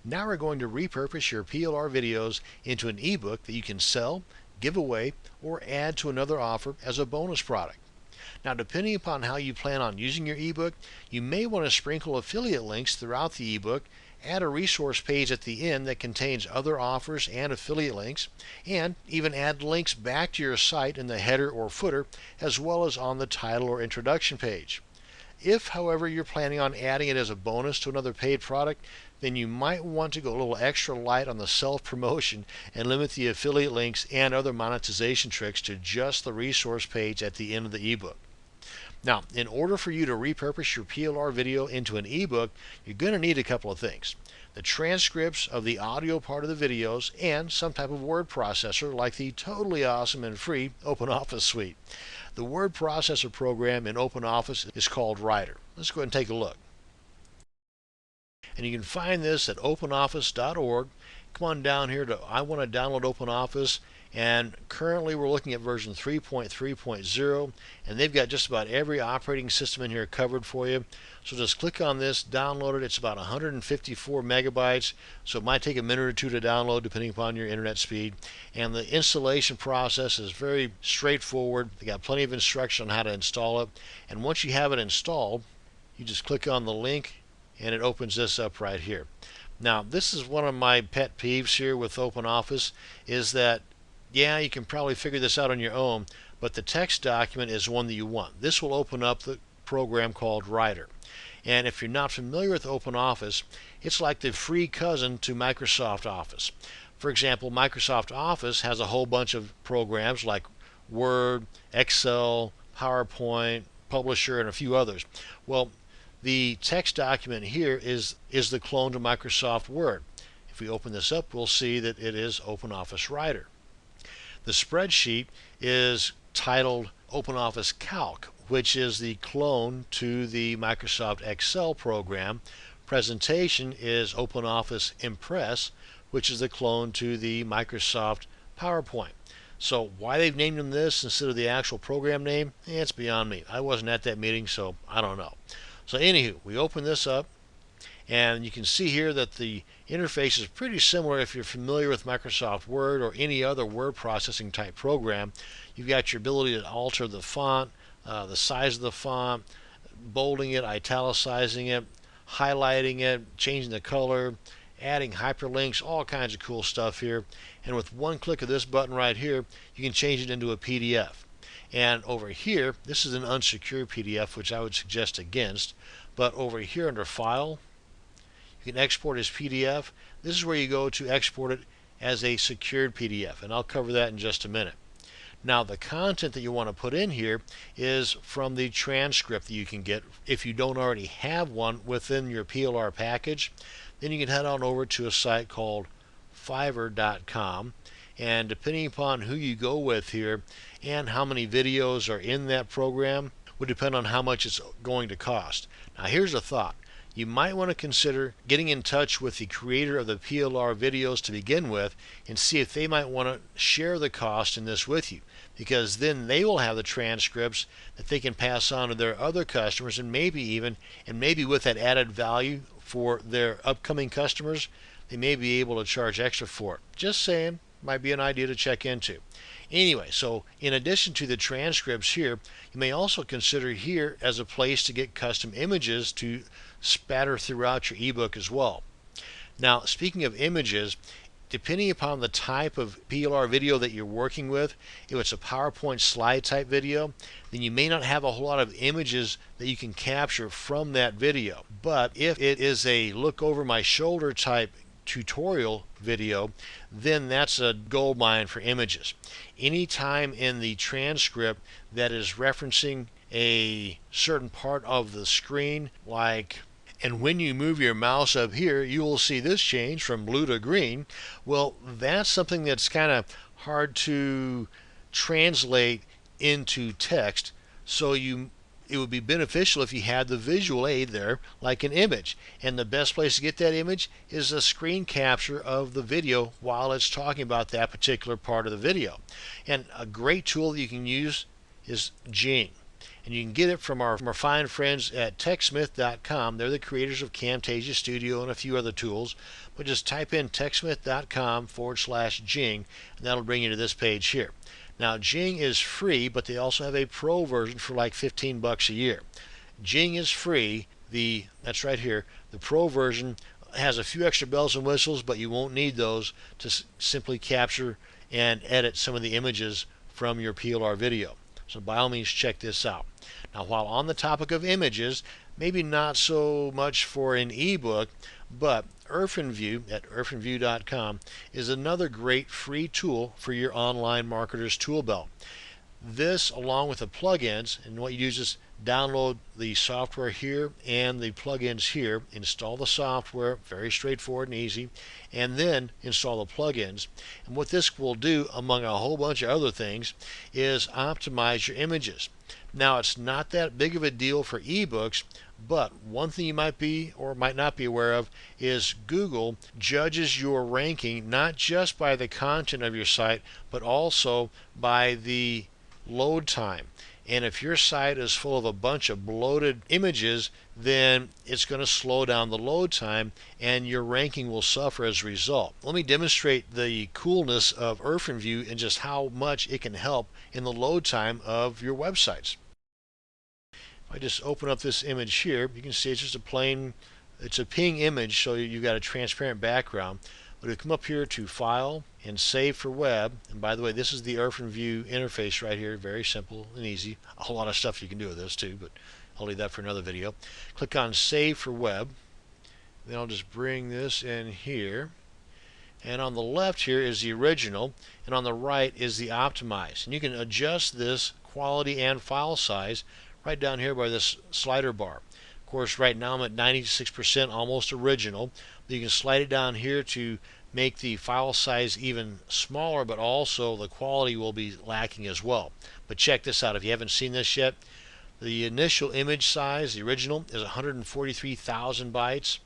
Now we're going to repurpose your PLR videos into an ebook that you can sell, give away, or add to another offer as a bonus product. Now, depending upon how you plan on using your ebook, you may want to sprinkle affiliate links throughout the ebook, add a resource page at the end that contains other offers and affiliate links, and even add links back to your site in the header or footer, as well as on the title or introduction page. If, however, you're planning on adding it as a bonus to another paid product, then you might want to go a little extra light on the self-promotion and limit the affiliate links and other monetization tricks to just the resource page at the end of the ebook. Now, in order for you to repurpose your PLR video into an ebook, you're going to need a couple of things. The transcripts of the audio part of the videos and some type of word processor like the totally awesome and free OpenOffice suite. The word processor program in OpenOffice is called Writer. Let's go ahead and take a look. And you can find this at openoffice.org. Come on down here to I want to download OpenOffice, and currently we're looking at version 3.3.0, and they've got just about every operating system in here covered for you. So just click on this, download it. It's about 154 megabytes, so it might take a minute or two to download depending upon your internet speed. And the installation process is very straightforward. They got plenty of instruction on how to install it, and once you have it installed, you just click on the link and it opens this up right here. Now, this is one of my pet peeves here with OpenOffice, is that, yeah, you can probably figure this out on your own, but the text document is one that you want. This will open up the program called Writer. And if you're not familiar with OpenOffice, it's like the free cousin to Microsoft Office. For example, Microsoft Office has a whole bunch of programs like Word, Excel, PowerPoint, Publisher, and a few others. Well, the text document here is the clone to Microsoft Word. If we open this up, we'll see that it is OpenOffice Writer. The spreadsheet is titled OpenOffice Calc, which is the clone to the Microsoft Excel program. Presentation is OpenOffice Impress, which is the clone to the Microsoft PowerPoint. So why they've named them this instead of the actual program name, it's beyond me. I wasn't at that meeting, so I don't know. So anywho, we open this up, and you can see here that the interface is pretty similar if you're familiar with Microsoft Word or any other word processing type program. You've got your ability to alter the font, the size of the font, bolding it, italicizing it, highlighting it, changing the color, adding hyperlinks, all kinds of cool stuff here. And with one click of this button right here, you can change it into a PDF. And over here, this is an unsecured PDF, which I would suggest against. But over here under File, you can export as PDF. This is where you go to export it as a secured PDF, and I'll cover that in just a minute. Now, the content that you want to put in here is from the transcript that you can get if you don't already have one within your PLR package. Then you can head on over to a site called Fiverr.com, and depending upon who you go with here and how many videos are in that program would depend on how much it's going to cost. Now, here's a thought. You might want to consider getting in touch with the creator of the PLR videos to begin with and see if they might want to share the cost in this with you, because then they will have the transcripts that they can pass on to their other customers, and maybe with that added value for their upcoming customers, they may be able to charge extra for it. Just saying, might be an idea to check into. Anyway, so in addition to the transcripts here, you may also consider here as a place to get custom images to spatter throughout your ebook as well. Now, speaking of images, depending upon the type of PLR video that you're working with, if it's a PowerPoint slide type video, then you may not have a whole lot of images that you can capture from that video. But if it is a look over my shoulder type tutorial video, then that's a gold mine for images. Anytime in the transcript that is referencing a certain part of the screen, like, and when you move your mouse up here, you will see this change from blue to green. Well, that's something that's kind of hard to translate into text, so it would be beneficial if you had the visual aid there, like an image. And the best place to get that image is a screen capture of the video while it's talking about that particular part of the video. And a great tool that you can use is Jing. And you can get it from our fine friends at techsmith.com. They're the creators of Camtasia Studio and a few other tools. But just type in techsmith.com/Jing, and that'll bring you to this page here. Now, Jing is free, but they also have a pro version for like $15 a year. Jing is free. That's right here. The pro version has a few extra bells and whistles, but you won't need those to simply capture and edit some of the images from your PLR video. So by all means, check this out. Now, while on the topic of images, maybe not so much for an ebook, but IrfanView at irfanview.com is another great free tool for your online marketer's tool belt. This, along with the plugins, and what you do is just download the software here and the plugins here, install the software, very straightforward and easy, and then install the plugins. And what this will do, among a whole bunch of other things, is optimize your images. Now, it's not that big of a deal for ebooks, but one thing you might be or might not be aware of is Google judges your ranking not just by the content of your site, but also by the load time. And if your site is full of a bunch of bloated images, then it's going to slow down the load time and your ranking will suffer as a result. Let me demonstrate the coolness of IrfanView and just how much it can help in the load time of your websites. If I just open up this image here, you can see it's just it's a ping image, so you've got a transparent background. But we come up here to File and Save for Web, and by the way, this is the IrfanView interface right here, very simple and easy. A whole lot of stuff you can do with this too, but I'll leave that for another video. Click on Save for Web, then I'll just bring this in here, and on the left here is the original, and on the right is the optimized. And you can adjust this quality and file size right down here by this slider bar. Of course, right now I'm at 96% almost original. You can slide it down here to make the file size even smaller, but also the quality will be lacking as well. But check this out if you haven't seen this yet. The initial image size, the original, is 143,000 bytes.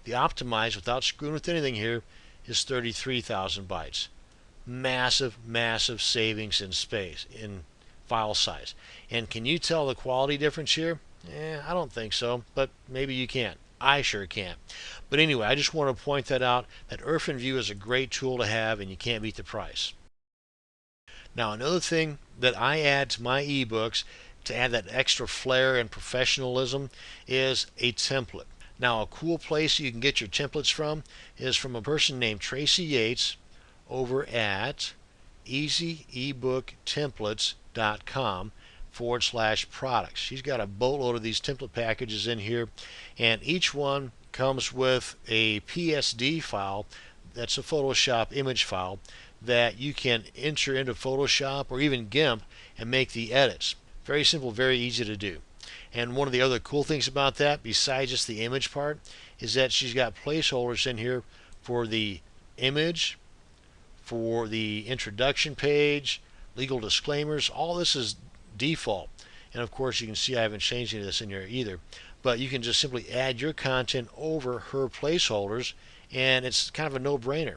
The optimized, without screwing with anything here, is 33,000 bytes. Massive, massive savings in space, in file size. And can you tell the quality difference here? I don't think so, but maybe you can. I sure can't. But anyway, I just want to point that out, that IrfanView is a great tool to have and you can't beat the price. Now, another thing that I add to my ebooks to add that extra flair and professionalism is a template. Now, a cool place you can get your templates from is from a person named Tracy Yates over at easyebooktemplates.com/products. She's got a boatload of these template packages in here, and each one comes with a PSD file that's a Photoshop image file that you can enter into Photoshop or even GIMP and make the edits. Very simple, very easy to do. And one of the other cool things about that, besides just the image part, is that she's got placeholders in here for the image, for the introduction page, legal disclaimers. All this is default, and of course you can see I haven't changed any of this in here either, but you can just simply add your content over her placeholders and it's kind of a no-brainer.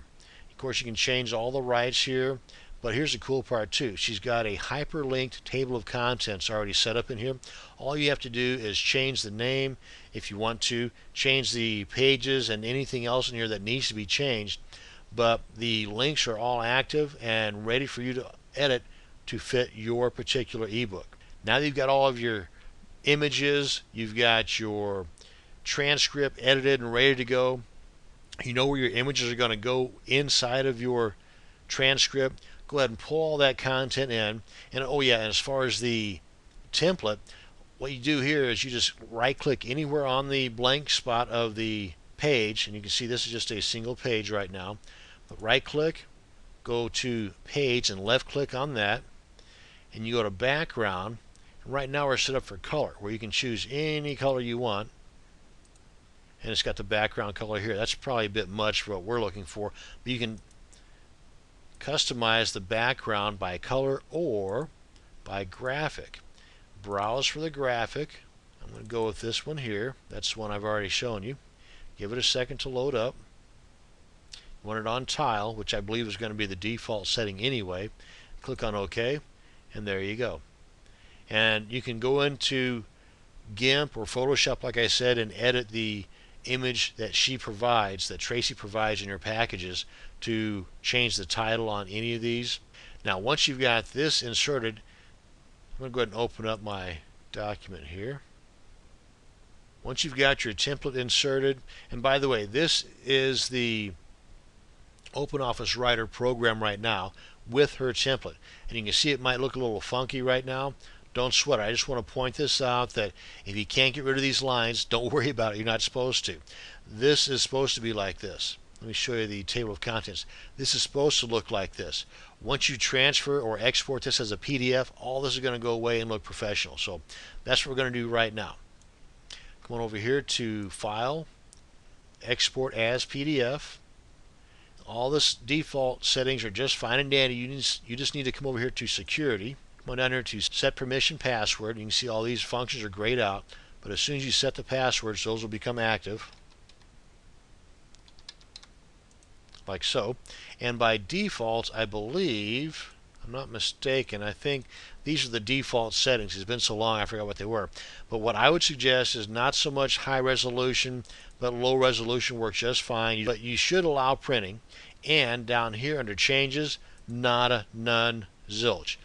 Of course you can change all the rights here, but here's the cool part too. She's got a hyperlinked table of contents already set up in here. All you have to do is change the name if you want to, change the pages and anything else in here that needs to be changed, but the links are all active and ready for you to edit to fit your particular ebook. Now that you've got all of your images, you've got your transcript edited and ready to go, you know where your images are going to go inside of your transcript, go ahead and pull all that content in. And oh yeah, and as far as the template, what you do here is you just right click anywhere on the blank spot of the page, and you can see this is just a single page right now, but right click, go to page and left click on that, and you go to background. Right now we're set up for color, where you can choose any color you want, and it's got the background color here. That's probably a bit much for what we're looking for, but you can customize the background by color or by graphic. Browse for the graphic. I'm going to go with this one here. That's the one I've already shown you. Give it a second to load up. You want it on tile, which I believe is going to be the default setting anyway. Click on OK, and there you go. And you can go into GIMP or Photoshop, like I said, and edit the image that she provides, that Tracy provides in your packages, to change the title on any of these. Now once you've got this inserted, I'm going to go ahead and open up my document here. Once you've got your template inserted, and by the way, this is the OpenOffice Writer program right now with her template, and you can see it might look a little funky right now. Don't sweat it. I just want to point this out, that if you can't get rid of these lines, don't worry about it. You're not supposed to. This is supposed to be like this. Let me show you the table of contents. This is supposed to look like this. Once you transfer or export this as a PDF, all this is going to go away and look professional. So that's what we're going to do right now. Come on over here to File, Export as PDF. All this default settings are just fine and dandy. You just need to come over here to Security. Come on down here to Set Permission Password. You can see all these functions are grayed out, but as soon as you set the passwords, those will become active, like so. And by default, I believe, I'm not mistaken, I think these are the default settings. It's been so long I forgot what they were. But what I would suggest is not so much high resolution, but low resolution works just fine. But you should allow printing. And down here under Changes, nada, none, zilch.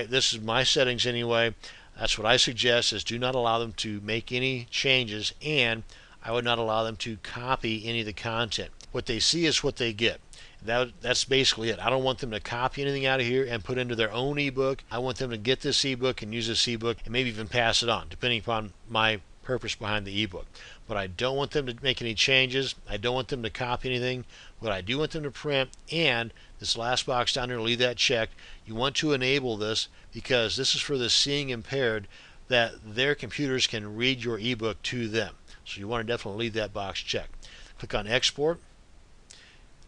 This is my settings anyway. That's what I suggest, is do not allow them to make any changes, and I would not allow them to copy any of the content. What they see is what they get. That's basically it. I don't want them to copy anything out of here and put into their own ebook. I want them to get this ebook and use this ebook and maybe even pass it on, depending upon my purpose behind the ebook. But I don't want them to make any changes. I don't want them to copy anything. What I do want them to print, and this last box down there, leave that checked. You want to enable this because this is for the seeing impaired, that their computers can read your ebook to them. So you want to definitely leave that box checked. Click on Export.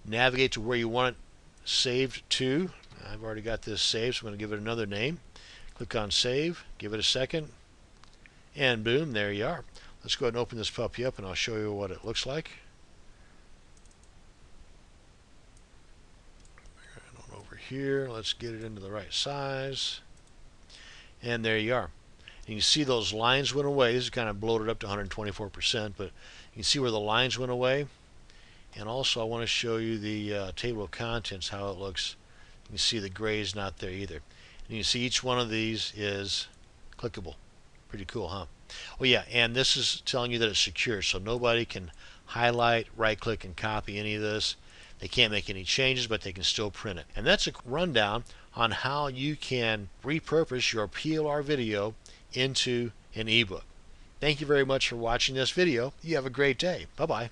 Navigate to where you want it saved to. I've already got this saved, so I'm going to give it another name. Click on Save. Give it a second. And boom, there you are. Let's go ahead and open this puppy up and I'll show you what it looks like. Right on over here, let's get it into the right size. And there you are. And you can see those lines went away. This is kind of bloated up to 124%, but you can see where the lines went away. And also I want to show you the table of contents, how it looks. You can see the gray is not there either. And you can see each one of these is clickable. Pretty cool, huh? Oh yeah, and this is telling you that it's secure, so nobody can highlight, right click, and copy any of this. They can't make any changes, but they can still print it. And that's a rundown on how you can repurpose your PLR video into an ebook. Thank you very much for watching this video. You have a great day. Bye-bye.